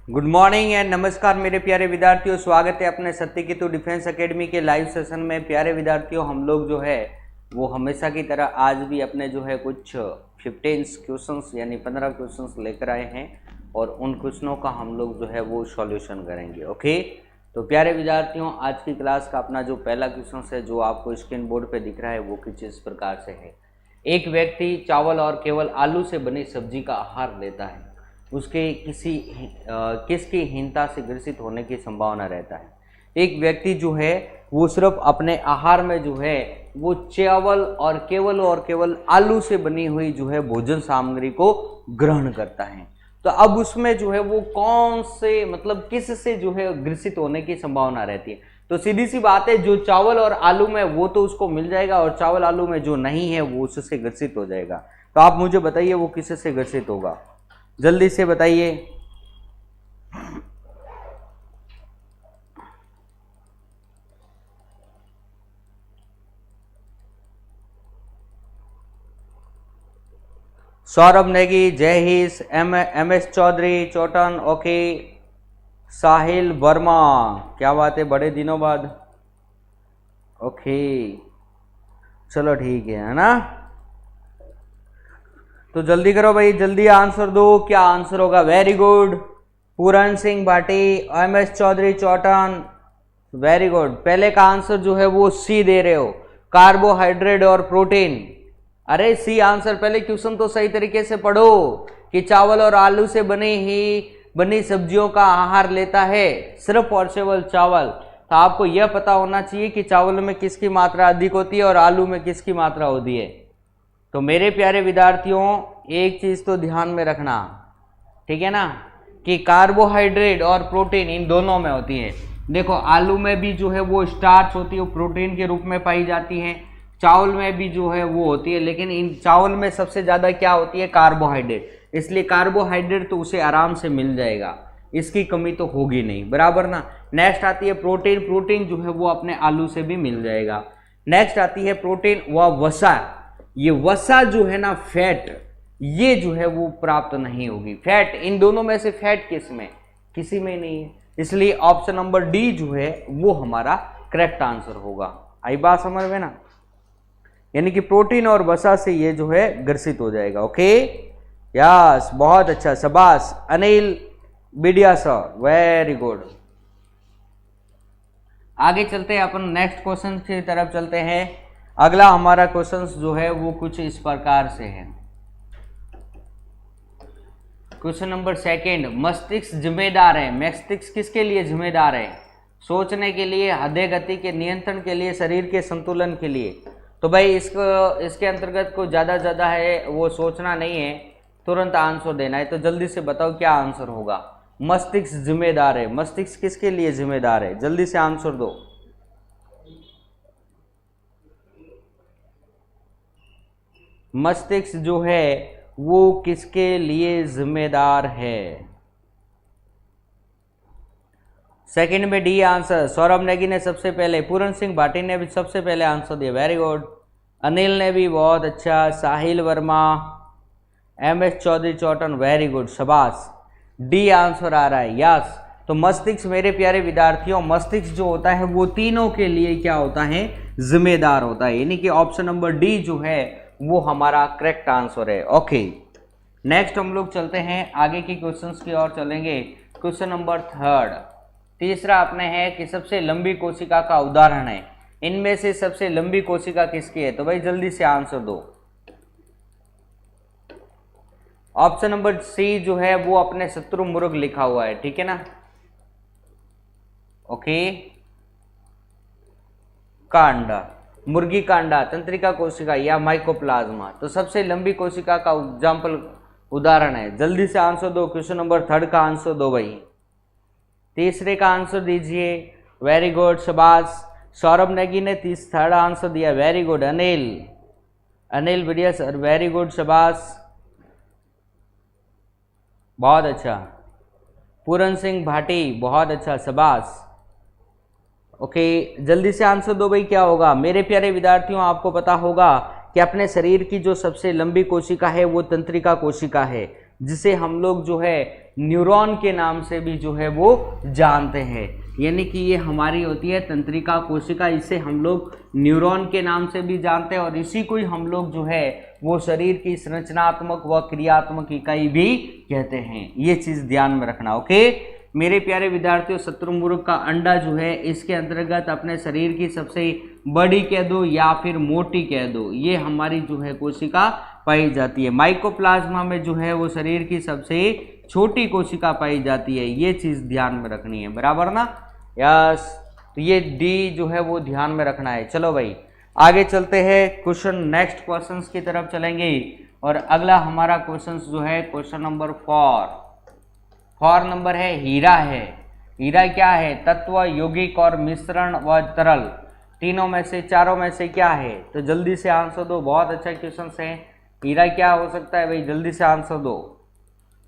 Good morning and नमस्कार मेरे प्यारे विद्यार्थियों, स्वागत है अपने सत्यकेतु डिफेंस एकेडमी के लाइव सेशन में। प्यारे विद्यार्थियों, हम लोग जो है वो हमेशा की तरह आज भी अपने जो है कुछ 15 क्वेश्चंस यानी 15 क्वेश्चंस लेकर आए हैं और उन क्वेश्चनों का हम लोग जो है वो सॉल्यूशन करेंगे। ओके, तो प्यारे विद्यार्थियों, आज की क्लास का अपना जो पहला क्वेश्चन है जो आपको स्क्रीन बोर्ड पर दिख रहा है वो कुछ इस प्रकार से है। एक व्यक्ति चावल और केवल आलू से बनी सब्जी का आहार लेता है, उसके किसकी हीनता से ग्रसित होने की संभावना रहता है। एक व्यक्ति जो है वो सिर्फ अपने आहार में जो है वो चावल और केवल आलू से बनी हुई जो है भोजन सामग्री को ग्रहण करता है, तो अब उसमें जो है वो कौन से मतलब किस से जो है ग्रसित होने की संभावना रहती है। तो सीधी सी बात है, जो चावल और आलू में वो तो उसको मिल जाएगा और चावल आलू में जो नहीं है वो उससे ग्रसित हो जाएगा। तो आप मुझे बताइए वो किससे ग्रसित होगा, जल्दी से बताइए। Saurabh Negi, Jai Hind, M S Chaudhary, Chautan, okay, Sahil Verma, क्या बात है, बड़े दिनों बाद। ओके, चलो ठीक है ना। तो जल्दी करो भाई, जल्दी आंसर दो, क्या आंसर होगा। Very good, Puran Singh Bhati, M S Chaudhary, Chautan, very good. पहले का आंसर जो है वो सी दे रहे हो, कार्बोहाइड्रेट और प्रोटीन। अरे सी आंसर, पहले क्वेश्चन तो सही तरीके से पढ़ो कि चावल और आलू से बनी सब्जियों का आहार लेता है सिर्फ और केवल चावल। तो आपको यह पता होना चाहिए कि चावल में किसकी मात्रा अधिक होती है और आलू में किसकी मात्रा होती है। तो मेरे प्यारे विद्यार्थियों, एक चीज तो ध्यान में रखना, ठीक है ना, कि कार्बोहाइड्रेट और प्रोटीन इन दोनों में होती है। देखो, आलू में भी जो है वो स्टार्च होती है, वो प्रोटीन के रूप में पाई जाती है। चावल में भी जो है वो होती है, लेकिन इन चावल में सबसे ज्यादा क्या होती है, कार्बोहाइड्रेट। इसलिए कार्बोहाइड्रेट तो उसे आराम से मिल जाएगा, इसकी कमी तो होगी नहीं, बराबर ना। नेक्स्ट आती है प्रोटीन, प्रोटीन जो है वो अपने आलू से भी मिल जाएगा। नेक्स्ट आती है प्रोटीन व वसा। ये वसा जो है ना, फैट, ये जो है वो प्राप्त नहीं होगी। फैट, इन दोनों में से फैट किस में, किसी में नहीं है, इसलिए ऑप्शन नंबर डी जो है वो हमारा करेक्ट आंसर होगा। आई बात समझ में ना, यानी कि प्रोटीन और वसा से ये जो है ग्रसित हो जाएगा। ओके, यस, बहुत अच्छा, शाबाश Anil Bidiya sir, very good. आगे चलते हैं अपन नेक्स्ट क्वेश्चन की तरफ चलते हैं। अगला हमारा क्वेश्चन जो है वो कुछ इस प्रकार से है। क्वेश्चन नंबर सेकंड, मस्तिष्क जिम्मेदार है। मस्तिष्क किसके लिए जिम्मेदार है, सोचने के लिए, हृदय गति के नियंत्रण के लिए, शरीर के संतुलन के लिए। तो भाई इसके अंतर्गत को ज्यादा है वो सोचना नहीं है, तुरंत आंसर देना है। तो जल्दी से बताओ क्या आंसर होगा। मस्तिष्क जिम्मेदार है, मस्तिष्क किसके लिए जिम्मेदार है, जल्दी से आंसर दो। मस्तिष्क जो है वो किसके लिए जिम्मेदार है। सेकंड में डी आंसर, सौरभ नेगी ने सबसे पहले, पूरन सिंह भाटी ने भी सबसे पहले आंसर दिया, वेरी गुड। अनिल ने भी बहुत अच्छा, Sahil Verma, M S Chaudhary, Chautan, very good, शाबाश। डी आंसर आ रहा है, यस। तो मस्तिष्क मेरे प्यारे विद्यार्थियों, मस्तिष्क जो होता है वो तीनों के लिए क्या होता है, जिम्मेदार होता है, यानी कि ऑप्शन नंबर डी जो है वो हमारा करेक्ट आंसर है। ओके, नेक्स्ट हम लोग चलते हैं आगे के क्वेश्चंस की ओर चलेंगे। क्वेश्चन नंबर थर्ड, तीसरा अपने है कि सबसे लंबी कोशिका का उदाहरण है। इनमें से सबसे लंबी कोशिका किसकी है, तो भाई जल्दी से आंसर दो। ऑप्शन नंबर सी जो है वो अपने शत्रुमुर्ग लिखा हुआ है, ठीक है ना। ओके, कांडा, मुर्गी कांडा, तंत्रिका कोशिका या माइकोप्लाज्मा। तो सबसे लंबी कोशिका का एग्जाम्पल उदाहरण है, जल्दी से आंसर दो। क्वेश्चन नंबर थर्ड का आंसर दो भाई, तीसरे का आंसर दीजिए, वेरी गुड, शाबाश। सौरभ नेगी ने थर्ड आंसर दिया, very good. Anil Bidiya sir, very good, शाबाश, बहुत अच्छा। पूरन सिंह भाटी, बहुत अच्छा, शाबाश। ओके, जल्दी से आंसर दो भाई, क्या होगा। मेरे प्यारे विद्यार्थियों, आपको पता होगा कि अपने शरीर की जो सबसे लंबी कोशिका है वो तंत्रिका कोशिका है। जिसे हम लोग जो है न्यूरॉन के नाम से भी जो है वो जानते हैं। यानी कि ये हमारी होती है तंत्रिका कोशिका, इसे हम लोग न्यूरॉन के नाम से भी जानते हैं और इसी को ही हम लोग जो है वो शरीर की संरचनात्मक व क्रियात्मक इकाई भी कहते हैं। ये चीज़ ध्यान में रखना। ओके मेरे प्यारे विद्यार्थियों, शत्रुमुर्ग का अंडा जो है इसके अंतर्गत अपने शरीर की सबसे बड़ी कह दो या फिर मोटी कह दो, ये हमारी जो है कोशिका पाई जाती है। माइकोप्लाज्मा में जो है वो शरीर की सबसे छोटी कोशिका पाई जाती है। ये चीज़ ध्यान में रखनी है, बराबर ना? यस, तो ये डी जो है वो ध्यान में रखना है। चलो भाई आगे चलते हैं, क्वेश्चन नेक्स्ट क्वेश्चन की तरफ चलेंगे और अगला हमारा क्वेश्चन जो है क्वेश्चन नंबर 4 नंबर है हीरा है। हीरा क्या है? तत्व, यौगिक और मिश्रण व तरल, तीनों में से चारों में से क्या है? तो जल्दी से आंसर दो। बहुत अच्छा क्वेश्चन है। हीरा क्या हो सकता है भाई? जल्दी से आंसर दो।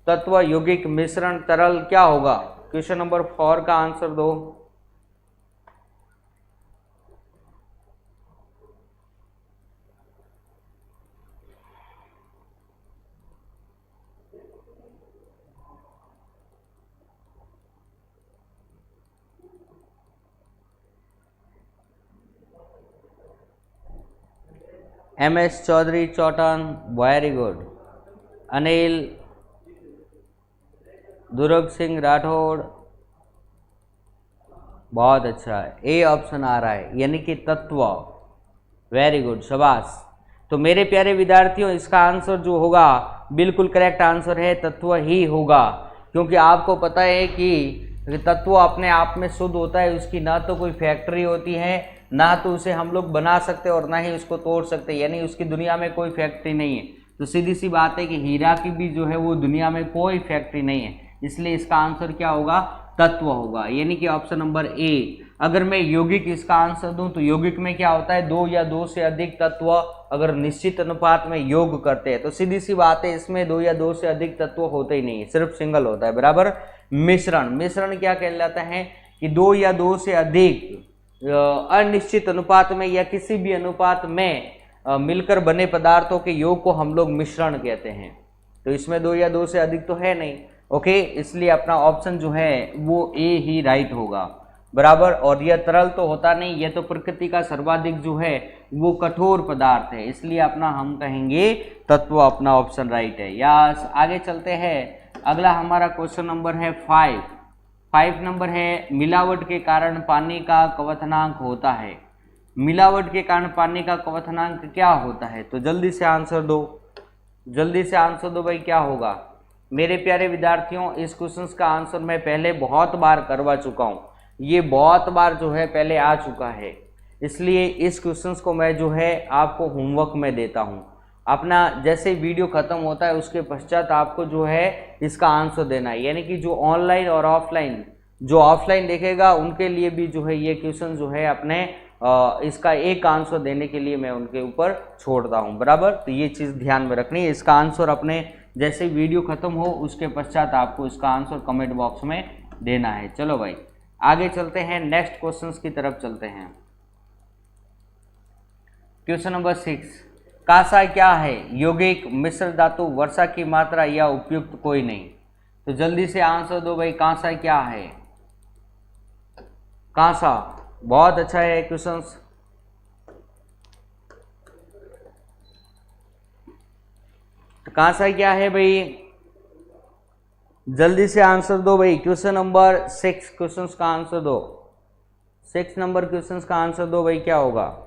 तत्व, यौगिक, मिश्रण, तरल क्या होगा? क्वेश्चन नंबर 4 का आंसर दो। MS Chaudhary Chautan, very good. Anil, Durg Singh Rathore, बहुत अच्छा है। ए ऑप्शन आ रहा है, यानी कि तत्व, वेरी गुड, शाबाश। तो मेरे प्यारे विद्यार्थियों, इसका आंसर जो होगा बिल्कुल करेक्ट आंसर है, तत्व ही होगा। क्योंकि आपको पता है कि तत्व अपने आप में शुद्ध होता है, उसकी ना तो कोई फैक्ट्री होती है, ना तो उसे हम लोग बना सकते और ना ही उसको तोड़ सकते, यानी उसकी दुनिया में कोई फैक्ट्री नहीं है। तो सीधी सी बात है कि हीरा की भी जो है वो दुनिया में कोई फैक्ट्री नहीं है, इसलिए इसका आंसर क्या होगा? तत्व होगा, यानी कि ऑप्शन नंबर ए। अगर मैं यौगिक इसका आंसर दूं तो यौगिक में क्या होता है? 2 या 2 से अधिक तत्व अगर निश्चित अनुपात में योग करते हैं, तो सीधी सी बात है इसमें 2 या 2 से अधिक तत्व होते ही नहीं है, सिर्फ सिंगल होता है, बराबर। मिश्रण, मिश्रण क्या कहलाता है? कि 2 या 2 से अधिक अनिश्चित अनुपात में या किसी भी अनुपात में मिलकर बने पदार्थों के योग को हम लोग मिश्रण कहते हैं। तो इसमें 2 या 2 से अधिक तो है नहीं, ओके, इसलिए अपना ऑप्शन जो है वो ए ही राइट होगा, बराबर। और यह तरल तो होता नहीं, यह तो प्रकृति का सर्वाधिक जो है वो कठोर पदार्थ है, इसलिए अपना हम कहेंगे तत्व, अपना ऑप्शन राइट है। यस, आगे चलते हैं। अगला हमारा क्वेश्चन नंबर है 5 नंबर है, मिलावट के कारण पानी का क्वथनांक होता है। मिलावट के कारण पानी का क्वथनांक क्या होता है? तो जल्दी से आंसर दो, जल्दी से आंसर दो भाई, क्या होगा? मेरे प्यारे विद्यार्थियों, इस क्वेश्चन का आंसर मैं पहले बहुत बार करवा चुका हूँ, ये बहुत बार जो है पहले आ चुका है, इसलिए इस क्वेश्चन को मैं जो है आपको होमवर्क में देता हूँ। अपना जैसे वीडियो खत्म होता है उसके पश्चात आपको जो है इसका आंसर देना है, यानी कि जो ऑनलाइन और ऑफलाइन, जो ऑफलाइन देखेगा उनके लिए भी जो है ये क्वेश्चन जो है अपने इसका एक आंसर देने के लिए मैं उनके ऊपर छोड़ता हूँ, बराबर। तो ये चीज़ ध्यान में रखनी है, इसका आंसर अपने जैसे वीडियो खत्म हो उसके पश्चात आपको इसका आंसर कमेंट बॉक्स में देना है। चलो भाई आगे चलते हैं, नेक्स्ट क्वेश्चन की तरफ चलते हैं। क्वेश्चन नंबर 6, कांसा क्या है? यौगिक, मिश्र धातु, वर्षा की मात्रा या उपयुक्त कोई नहीं? तो जल्दी से आंसर दो भाई, कांसा क्या है? कांसा, बहुत अच्छा है क्वेश्चन। तो कांसा क्या है भाई? जल्दी से आंसर दो भाई। क्वेश्चन नंबर 6 क्वेश्चन का आंसर दो, 6 नंबर क्वेश्चन का आंसर दो भाई, क्या होगा?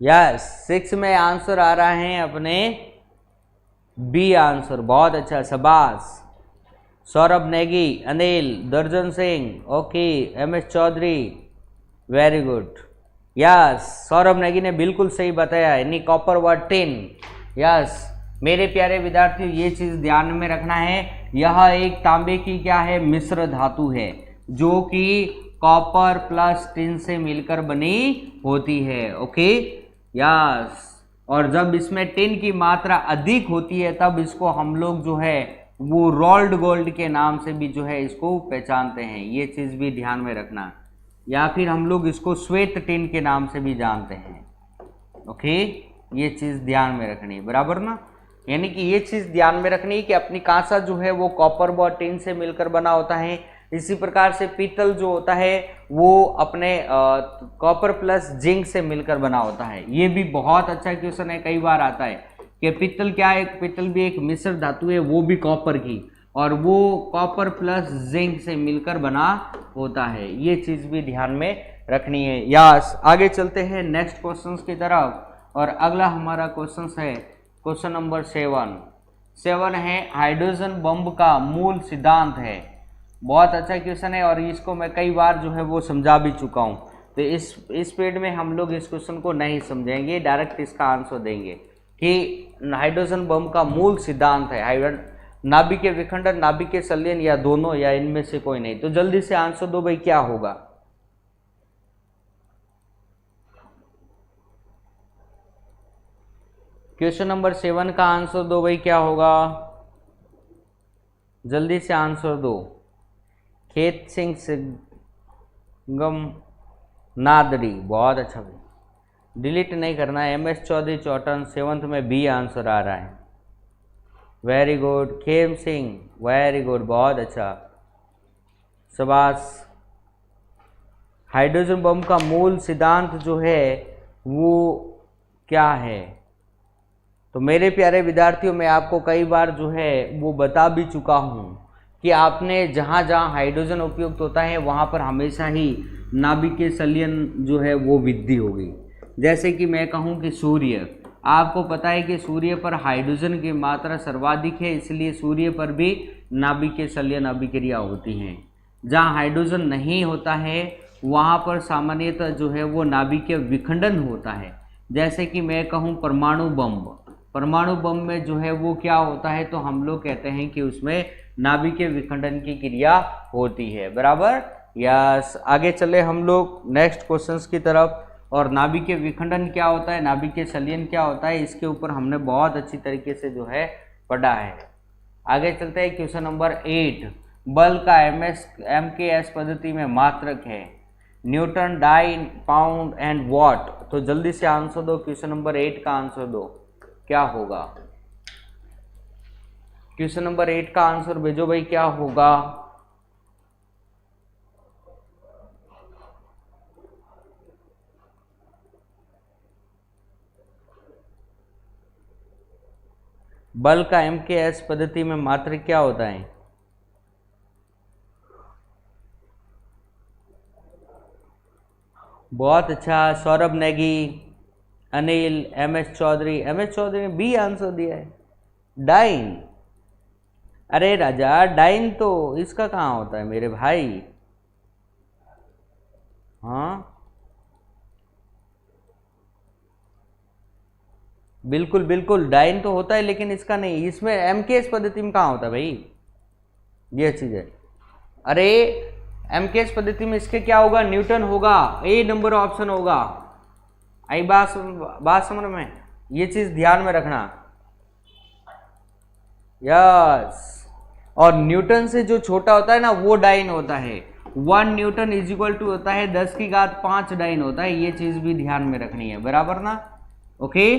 यस, 6 में आंसर आ रहा है अपने बी आंसर, बहुत अच्छा, शाबाश। Saurabh Negi, Anil, Darjan Singh, okay, MS Chaudhary, very good. Yes, Saurabh Negi ने बिल्कुल सही बताया, यानी कॉपर व टिन। यस मेरे प्यारे विद्यार्थियों, ये चीज़ ध्यान में रखना है, यह एक तांबे की क्या है? मिश्र धातु है, जो कि कॉपर प्लस टिन से मिलकर बनी होती है। Okay, yes. और जब इसमें टिन की मात्रा अधिक होती है तब इसको हम लोग जो है वो रोल्ड गोल्ड के नाम से भी जो है इसको पहचानते हैं, ये चीज़ भी ध्यान में रखना। या फिर हम लोग इसको श्वेत टिन के नाम से भी जानते हैं। ओके, ये चीज़ ध्यान में रखनी है, बराबर ना। यानी कि ये चीज़ ध्यान में रखनी है कि अपनी कांसा जो है वो कॉपर व टिन से मिलकर बना होता है। इसी प्रकार से पीतल जो होता है वो अपने कॉपर प्लस जिंक से मिलकर बना होता है। ये भी बहुत अच्छा क्वेश्चन है, कई बार आता है कि पीतल क्या है। पीतल भी एक मिश्र धातु है, वो भी कॉपर की, और वो कॉपर प्लस जिंक से मिलकर बना होता है। ये चीज़ भी ध्यान में रखनी है। यस, आगे चलते हैं नेक्स्ट क्वेश्चन की तरफ। और अगला हमारा क्वेश्चन है क्वेश्चन नंबर 7 है हाइड्रोजन बम का मूल सिद्धांत है। बहुत अच्छा क्वेश्चन है और इसको मैं कई बार जो है वो समझा भी चुका हूँ। तो इस पीरियड में हम लोग इस क्वेश्चन को नहीं समझेंगे, डायरेक्ट इसका आंसर देंगे कि हाइड्रोजन बम का मूल सिद्धांत है नाभिक के विखंडन, नाभिक के संलयन, या दोनों, या इनमें से कोई नहीं। तो जल्दी से आंसर दो भाई, क्या होगा। क्वेश्चन नंबर 7 का आंसर दो भाई, क्या होगा। जल्दी से आंसर दो। खेत सिंह सिंगम नादरी, बहुत अच्छा भाई, डिलीट नहीं करना है। MS चौधरी चौटन 7th में बी आंसर आ रहा है। Very good Khem Singh, very good, बहुत अच्छा, शाबाश। हाइड्रोजन बम का मूल सिद्धांत जो है वो क्या है। तो मेरे प्यारे विद्यार्थियों, मैं आपको कई बार जो है वो बता भी चुका हूँ कि आपने जहाँ जहाँ हाइड्रोजन उपयुक्त होता है वहाँ पर हमेशा ही नाभिकीय संलयन जो है वो वृद्धि होगी। जैसे कि मैं कहूँ कि सूर्य, आपको पता है कि सूर्य पर हाइड्रोजन की मात्रा सर्वाधिक है, इसलिए सूर्य पर भी नाभिकीय संलयन अभिक्रिया होती हैं। जहाँ हाइड्रोजन नहीं होता है वहाँ पर सामान्यतः जो है वो नाभिकीय विखंडन होता है। जैसे कि मैं कहूँ परमाणु बम में जो है वो क्या होता है, तो हम लोग कहते हैं कि उसमें नाभिकीय विखंडन की क्रिया होती है, बराबर। यस, आगे चले हम लोग नेक्स्ट क्वेश्चंस की तरफ। और नाभिकीय विखंडन क्या होता है, नाभिकीय संलयन क्या होता है, इसके ऊपर हमने बहुत अच्छी तरीके से जो है पढ़ा है। आगे चलते हैं क्वेश्चन नंबर 8। बल का MKS पद्धति में मात्रक है newton, dyne, pound and watt. तो जल्दी से आंसर दो, क्वेश्चन नंबर 8 का आंसर दो, क्या होगा। क्वेश्चन नंबर 8 का आंसर भेजो भाई, क्या होगा। बल का MKS पद्धति में मात्रक क्या होता है। बहुत अच्छा, सौरभ नेगी, अनिल, MS चौधरी ने बी आंसर दिया है, डाइन। अरे राजा, डाइन तो इसका कहाँ होता है मेरे भाई। हाँ बिल्कुल बिल्कुल, डाइन तो होता है लेकिन इसका नहीं, इसमें MKS पद्धति में कहाँ होता है भाई, ये चीज है। अरे MKS पद्धति में इसके क्या होगा, न्यूटन होगा, ए नंबर ऑप्शन होगा। आई बात समझ में, ये चीज ध्यान में रखना। यस, और न्यूटन से जो छोटा होता है ना वो डाइन होता है। 1 न्यूटन इज इक्वल टू होता है 10⁵ डाइन होता है, ये चीज भी ध्यान में रखनी है, बराबर ना। ओके,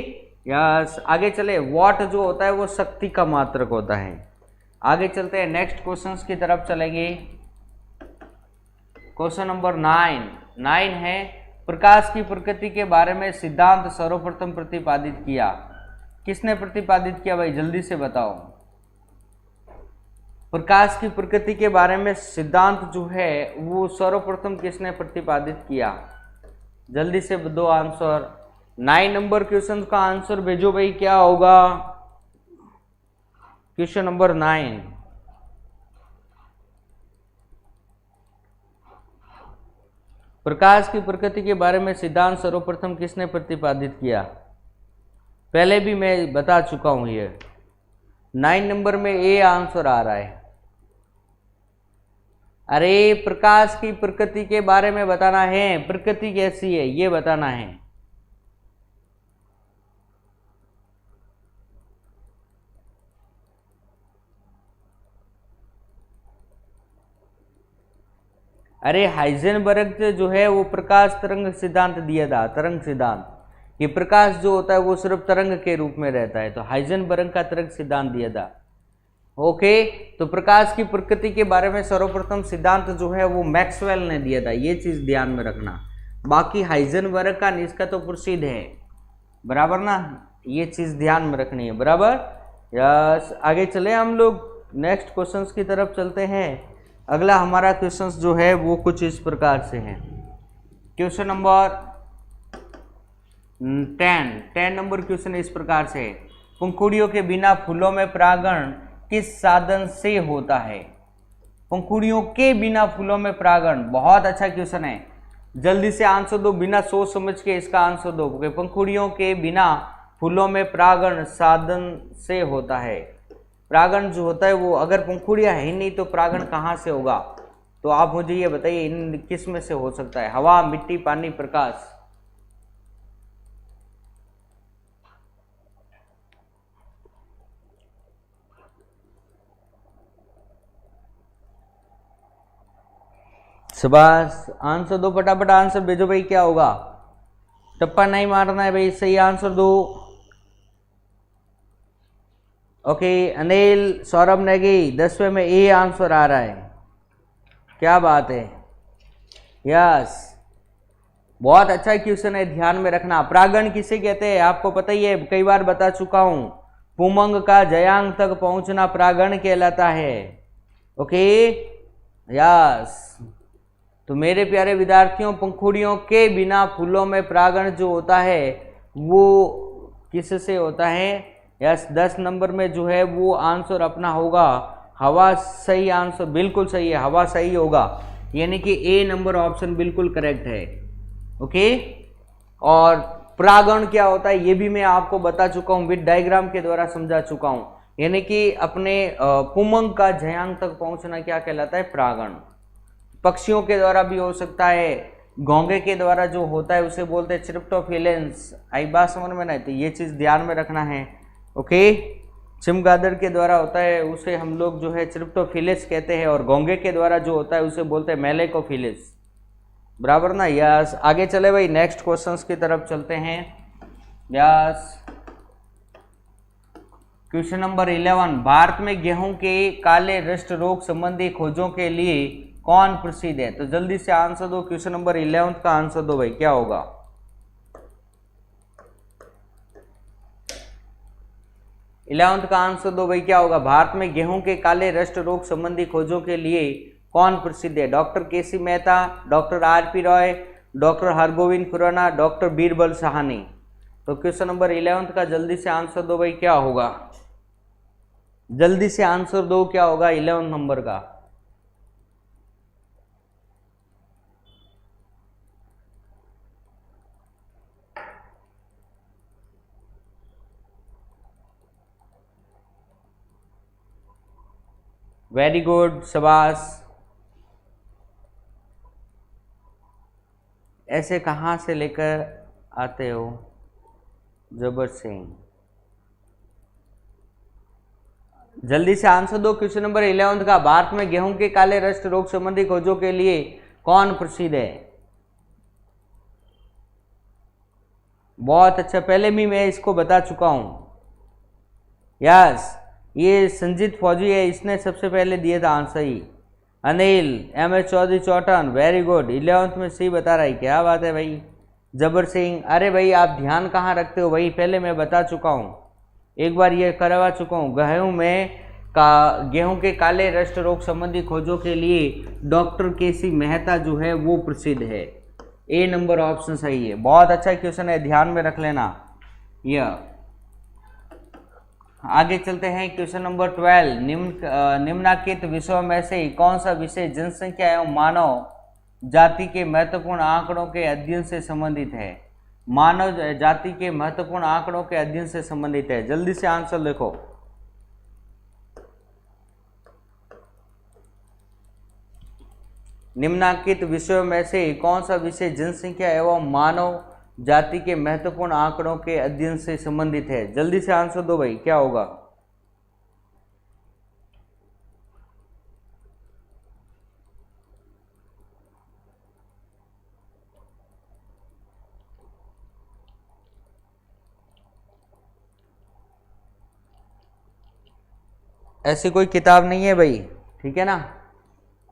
यस, आगे चले। वॉट जो होता है वो शक्ति का मात्रक होता है। आगे चलते हैं नेक्स्ट क्वेश्चंस की तरफ चलेंगे। क्वेश्चन नंबर 9 है प्रकाश की प्रकृति के बारे में सिद्धांत सर्वप्रथम प्रतिपादित किया। किसने प्रतिपादित किया भाई, जल्दी से बताओ। प्रकाश की प्रकृति के बारे में सिद्धांत जो है वो सर्वप्रथम किसने प्रतिपादित किया, जल्दी से दो आंसर। 9 नंबर क्वेश्चन का आंसर भेजो भाई, क्या होगा। क्वेश्चन नंबर 9, प्रकाश की प्रकृति के बारे में सिद्धांत सर्वप्रथम किसने प्रतिपादित किया। पहले भी मैं बता चुका हूं, ये 9 नंबर में ए आंसर आ रहा है। अरे प्रकाश की प्रकृति के बारे में बताना है, प्रकृति कैसी है ये बताना है। अरे हाइजेनबर्ग जो है वो प्रकाश तरंग सिद्धांत दिया था, तरंग सिद्धांत, कि प्रकाश जो होता है वो सिर्फ तरंग के रूप में रहता है, तो हाइजेनबर्ग का तरंग सिद्धांत दिया था। ओके, तो प्रकाश की प्रकृति के बारे में सर्वप्रथम सिद्धांत जो है वो मैक्सवेल ने दिया था, ये चीज ध्यान में रखना। बाकी हाइजेनबर्ग का निष्का तो प्रसिद्ध है, बराबर ना, ये चीज ध्यान में रखनी है, बराबर। यस, आगे चले हम लोग नेक्स्ट क्वेश्चंस की तरफ चलते हैं। अगला हमारा क्वेश्चंस जो है वो कुछ इस प्रकार से है। क्वेश्चन नंबर 10 नंबर क्वेश्चन इस प्रकार से है, पंखुड़ियों के बिना फूलों में परागण किस साधन से होता है? पंखुड़ियों के बिना फूलों में परागण, बहुत अच्छा क्वेश्चन है, जल्दी से आंसर दो, बिना सोच समझ के इसका आंसर दो। पंखुड़ियों के बिना फूलों में परागण साधन से होता है। परागण जो होता है वो, अगर पंखुड़ियां है ही नहीं तो परागण कहाँ से होगा? तो आप मुझे ये बताइए, इन किस में से हो सकता है? हवा, मिट्टी, पानी, प्रकाश? शाबाश, आंसर दो, फटाफट आंसर भेजो भाई, क्या होगा? टप्पा नहीं मारना है भाई, सही आंसर दो। ओके, अनिल, सौरभ नेगी, 10वें में ए आंसर आ रहा है, क्या बात है, यस, बहुत अच्छा क्वेश्चन है, ध्यान में रखना। परागण किसे कहते हैं आपको पता ही है, कई बार बता चुका हूं, पुमंग का जयांग तक पहुंचना परागण कहलाता है। ओके, यस, तो मेरे प्यारे विद्यार्थियों, पंखुड़ियों के बिना फूलों में परागण जो होता है वो किससे होता है? यस, 10 नंबर में जो है वो आंसर अपना होगा हवा। सही आंसर, बिल्कुल सही है, हवा सही होगा, यानी कि ए नंबर ऑप्शन बिल्कुल करेक्ट है। ओके, और परागण क्या होता है ये भी मैं आपको बता चुका हूं, विद डायग्राम के द्वारा समझा चुका हूं, यानी कि अपने पुमंग का जयांग तक पहुंचना क्या कहलाता है? परागण। पक्षियों के द्वारा भी हो सकता है, घोंगे के द्वारा जो होता है उसे बोलते हैं ट्रिप्टोफिलेंस। आई बात समझ में? नहीं तो ये चीज ध्यान में रखना है। ओके, चमगादड़ के द्वारा होता है उसे हम लोग जो है ट्रिप्टोफिलिस कहते हैं, और घोंगे के द्वारा जो होता है उसे बोलते हैं मेलेकोफिलिस, बराबर ना। यस, आगे चले भाई, नेक्स्ट क्वेश्चंस की तरफ चलते हैं। यस, क्वेश्चन नंबर 11, भारत में गेहूं के काले रस्ट रोग संबंधी खोजों के लिए कौन प्रसिद्ध है? तो जल्दी से आंसर दो, क्वेश्चन नंबर 11 का आंसर दो भाई, क्या होगा? 11 का आंसर दो भाई, क्या होगा? भारत में गेहूं के काले रस्ट रोग संबंधी खोजों के लिए कौन प्रसिद्ध है? Doctor KC Mehta, doctor RP. Roy, doctor Hargobind Khurana, doctor Birbal Sahni. तो क्वेश्चन नंबर 11 का जल्दी से आंसर दो भाई, क्या होगा? जल्दी से आंसर दो, क्या होगा 11 नंबर का? वेरी गुड, शाबाश। ऐसे कहाँ से लेकर आते हो जबर सिंह? जल्दी से आंसर दो, क्वेश्चन नंबर 11 का, भारत में गेहूं के काले रस्ट रोग संबंधी खोजों के लिए कौन प्रसिद्ध है? बहुत अच्छा, पहले भी मैं इसको बता चुका हूं। यस, ये संजीत फौजी है, इसने सबसे पहले दिया था आंसर ही। Anil, MS. Chaudhary Chautan, very good, 11th में सही बता रहा है, क्या बात है भाई। जबर सिंह, अरे भाई आप ध्यान कहाँ रखते हो भाई, पहले मैं बता चुका हूँ, एक बार ये करवा चुका हूँ। गेहूं के काले रस्ट रोग संबंधी खोजों के लिए डॉक्टर केसी मेहता जो है वो प्रसिद्ध है। ए नंबर ऑप्शन सही है, बहुत अच्छा क्वेश्चन है, ध्यान में रख लेना। यह आगे चलते हैं, क्वेश्चन नंबर 12, निम्नलिखित विषयों में से कौन सा विषय जनसंख्या एवं मानव जाति के महत्वपूर्ण आंकड़ों के अध्ययन से संबंधित है? मानव जाति के महत्वपूर्ण आंकड़ों के अध्ययन से संबंधित है। जल्दी से आंसर लिखो। निम्नांकित विषयों में से कौन सा विषय जनसंख्या एवं मानव जाति के महत्वपूर्ण आंकड़ों के अध्ययन से संबंधित है? जल्दी से आंसर दो भाई, क्या होगा? ऐसी कोई किताब नहीं है भाई, ठीक है ना।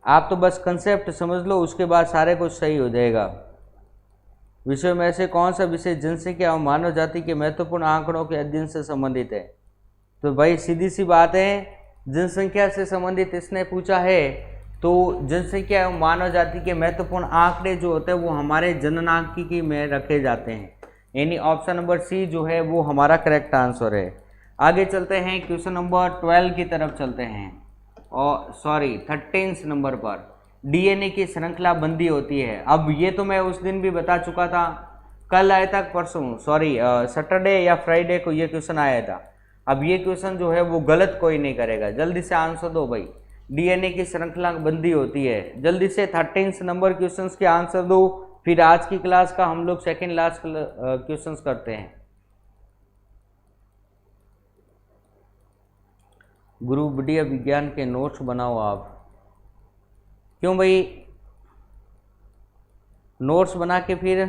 आप तो बस कंसेप्ट समझ लो, उसके बाद सारे कुछ सही हो जाएगा। विषय में से कौन सा विषय जनसंख्या और मानव जाति के महत्वपूर्ण आंकड़ों के अध्ययन से संबंधित है? तो भाई सीधी सी बात है, जनसंख्या से संबंधित इसने पूछा है, तो जनसंख्या एवं मानव जाति के महत्वपूर्ण आंकड़े जो होते हैं वो हमारे जननांकिकी में रखे जाते हैं, यानी ऑप्शन नंबर सी जो है वो हमारा करेक्ट आंसर है। आगे चलते हैं, क्वेश्चन नंबर 12 की तरफ चलते हैं, और 13 नंबर पर डीएनए की श्रृंखला बंदी होती है। अब ये तो मैं उस दिन भी बता चुका था, कल आया था, परसों सैटरडे या फ्राइडे को ये क्वेश्चन आया था। अब ये क्वेश्चन जो है वो गलत कोई नहीं करेगा, जल्दी से आंसर दो भाई। डीएनए की श्रृंखला बंदी होती है, जल्दी से 13 नंबर क्वेश्चन के आंसर दो, फिर आज की क्लास का हम लोग सेकेंड लास्ट क्वेश्चन करते हैं। गुरु बढ़िया विज्ञान के नोट्स बनाओ आप। क्यों भाई? नोट्स बना के फिर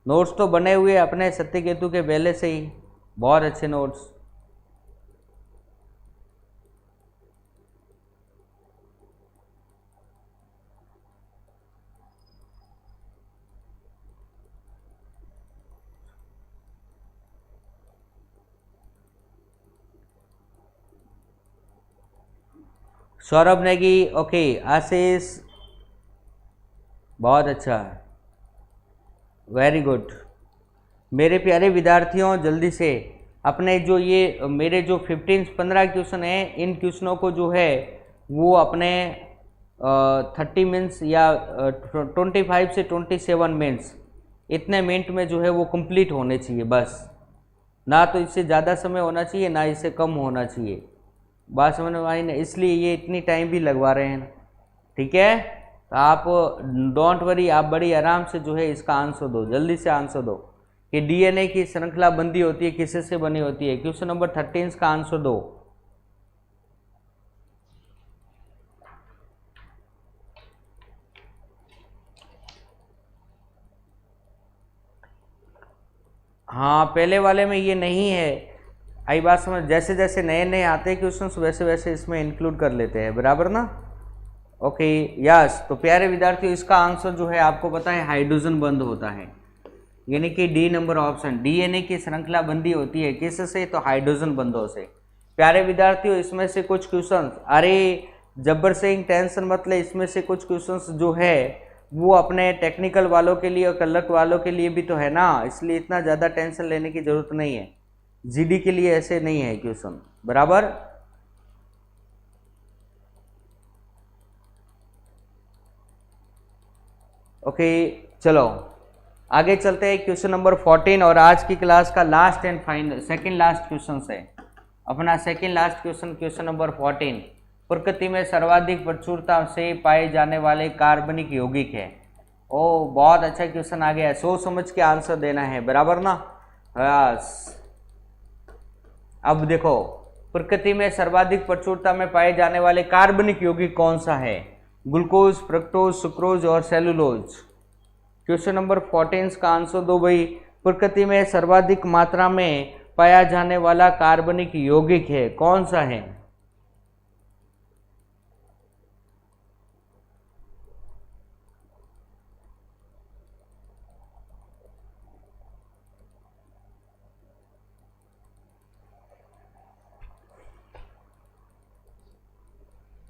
नोट्स तो बने हुए अपने सत्यकेतु के पहले से ही, बहुत अच्छे नोट्स। सौरभ नेगी, ओके। आशीष, बहुत अच्छा, वेरी गुड। मेरे प्यारे विद्यार्थियों, जल्दी से अपने जो ये मेरे जो 15 क्वेश्चन हैं, इन क्वेश्चनों को जो है वो अपने 30 मिनट्स या 25 से 27 मिनट्स, इतने मिनट में जो है वो कंप्लीट होने चाहिए बस। ना तो इससे ज़्यादा समय होना चाहिए, ना इससे कम होना चाहिए। बात समझ में आई ना? इसलिए ये इतनी टाइम भी लगवा रहे हैं, ठीक है। तो आप डोंट वरी, आप बड़ी आराम से जो है इसका आंसर दो, जल्दी से आंसर दो कि डीएनए की श्रृंखला बंदी होती है, किससे से बनी होती है। क्वेश्चन नंबर 13 का आंसर दो। हाँ, पहले वाले में ये नहीं है, आई बात समझ। जैसे जैसे नए नए आते हैं क्वेश्चंस वैसे वैसे इसमें इंक्लूड कर लेते हैं, बराबर ना। Okay, yes. तो प्यारे विद्यार्थियों, इसका आंसर जो है आपको पता है हाइड्रोजन बंद होता है, यानी कि डी नंबर ऑप्शन। डीएनए की श्रृंखला बंदी होती है किससे? तो हाइड्रोजन बंधों से। प्यारे विद्यार्थियों, इसमें से कुछ क्वेश्चन, अरे जब्बर सिंह टेंशन मत ले, इसमें से कुछ क्वेश्चन जो है वो अपने टेक्निकल वालों के लिए और क्लर्क वालों के लिए भी तो है ना, इसलिए इतना ज़्यादा टेंशन लेने की जरूरत नहीं है। जीडी के लिए ऐसे नहीं है क्वेश्चन, बराबर। ओके, चलो आगे चलते हैं। क्वेश्चन नंबर 14 और आज की क्लास का last and final second last question है अपना। Second last question, question number 14, प्रकृति में सर्वाधिक प्रचुरता से पाए जाने वाले कार्बनिक यौगिक है। ओ, बहुत अच्छा क्वेश्चन आ गया है, सोच समझ के आंसर देना है, बराबर ना। यस। अब देखो, प्रकृति में सर्वाधिक प्रचुरता में पाए जाने वाले कार्बनिक यौगिक कौन सा है? ग्लूकोज, फ्रक्टोज, सुक्रोज और सेलुलोज। क्वेश्चन नंबर 14 का आंसर दो भाई। प्रकृति में सर्वाधिक मात्रा में पाया जाने वाला कार्बनिक यौगिक है, कौन सा है?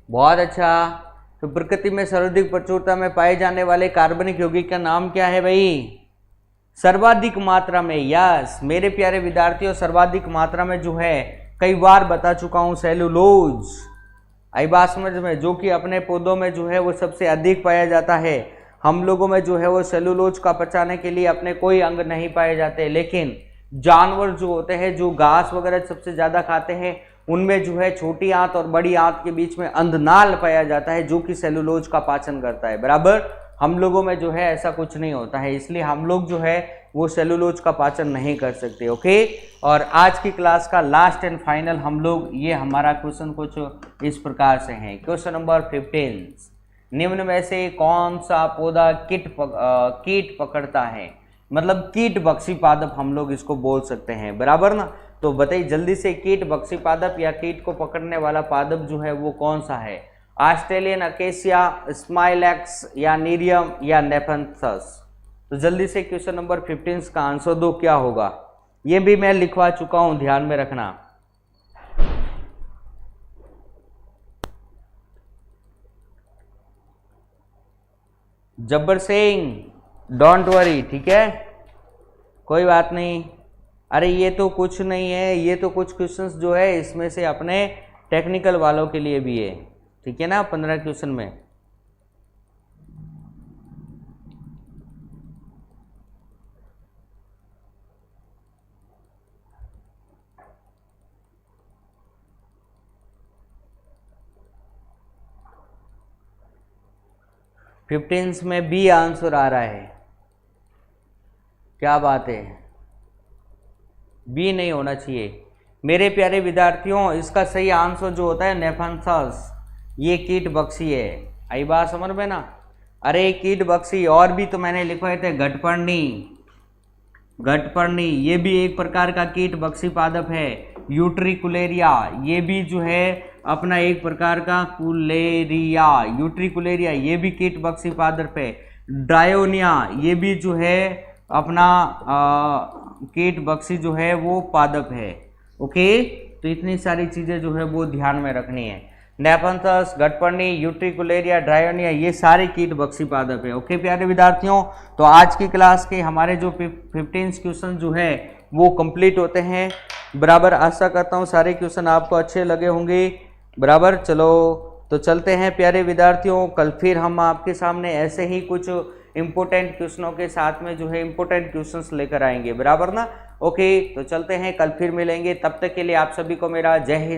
बहुत अच्छा। तो प्रकृति में सर्वाधिक प्रचुरता में पाए जाने वाले कार्बनिक यौगिक का नाम क्या है भाई? सर्वाधिक मात्रा में, यस मेरे प्यारे विद्यार्थियों, सर्वाधिक मात्रा में जो है कई बार बता चुका हूं, सेलुलोज। आई बात समझ में? जो कि अपने पौधों में जो है वो सबसे अधिक पाया जाता है। हम लोगों में जो है वो सेलुलोज का पचाने के लिए अपने कोई अंग नहीं पाए जाते, लेकिन जानवर जो होते हैं, जो घास वगैरह सबसे ज़्यादा खाते हैं, उनमें जो है छोटी आंत और बड़ी आंत के बीच में अंधनाल पाया जाता है जो कि सेलुलोज का पाचन करता है। बराबर, हम लोगों में जो है ऐसा कुछ नहीं होता है, इसलिए हम लोग जो है वो सेलुलोज का पाचन नहीं कर सकते। ओके, और आज की क्लास का लास्ट एंड फाइनल हम लोग, ये हमारा क्वेश्चन कुछ इस प्रकार से है। क्वेश्चन नंबर 15, निम्न में से कौन सा पौधा कीट पकड़ता है? मतलब कीट बक्सी पादप हम लोग इसको बोल सकते हैं। बराबर ना, तो बताइए जल्दी से, कीट बक्सी पादप या कीट को पकड़ने वाला पादप जो है वो कौन सा है? ऑस्ट्रेलियन अकेसिया, स्माइलैक्स या नीरियम या नेफेंथस? तो जल्दी से क्वेश्चन नंबर 15 का आंसर दो, क्या होगा? ये भी मैं लिखवा चुका हूं, ध्यान में रखना। जब्बर सिंह, डोंट वरी, ठीक है, कोई बात नहीं। अरे ये तो कुछ नहीं है, ये तो कुछ क्वेश्चंस जो है इसमें से अपने टेक्निकल वालों के लिए भी है, ठीक है ना, 15 क्वेश्चन में। फिफ्टींस में बी आंसर आ रहा है, क्या बात है, बी नहीं होना चाहिए मेरे प्यारे विद्यार्थियों। इसका सही आंसर जो होता है नेफेंथस, ये कीट बक्सी है। आई बात समझ में ना? अरे कीट बक्सी, और भी तो मैंने लिखवाए थे, घटपर्णी, ये भी एक प्रकार का कीट बक्सी पादप है। यूट्रिकुलेरिया, ये भी जो है अपना एक प्रकार का यूट्रिकुलेरिया, ये भी कीट बक्सी पादप है। ड्रायोनिया, ये भी जो है अपना कीट बक्सी जो है वो पादप है। ओके, तो इतनी सारी चीजें जो है वो ध्यान में रखनी है। नेफेंथस, घटपर्णी, यूट्रिकुलेरिया, ड्रायोनिया, ये सारे कीट बक्सी पादप है। ओके प्यारे विद्यार्थियों, तो आज की क्लास के हमारे जो 15 क्वेश्चन जो है वो कंप्लीट होते हैं। बराबर, आशा करता हूँ सारे क्वेश्चन आपको अच्छे लगे होंगे। बराबर, चलो तो चलते हैं प्यारे विद्यार्थियों, कल फिर हम आपके सामने ऐसे ही कुछ इंपोर्टेंट क्वेश्चनों के साथ में जो है इंपोर्टेंट क्वेश्चंस लेकर आएंगे। बराबर ना? ओके, तो चलते हैं, कल फिर मिलेंगे, तब तक के लिए आप सभी को मेरा जय हिंद।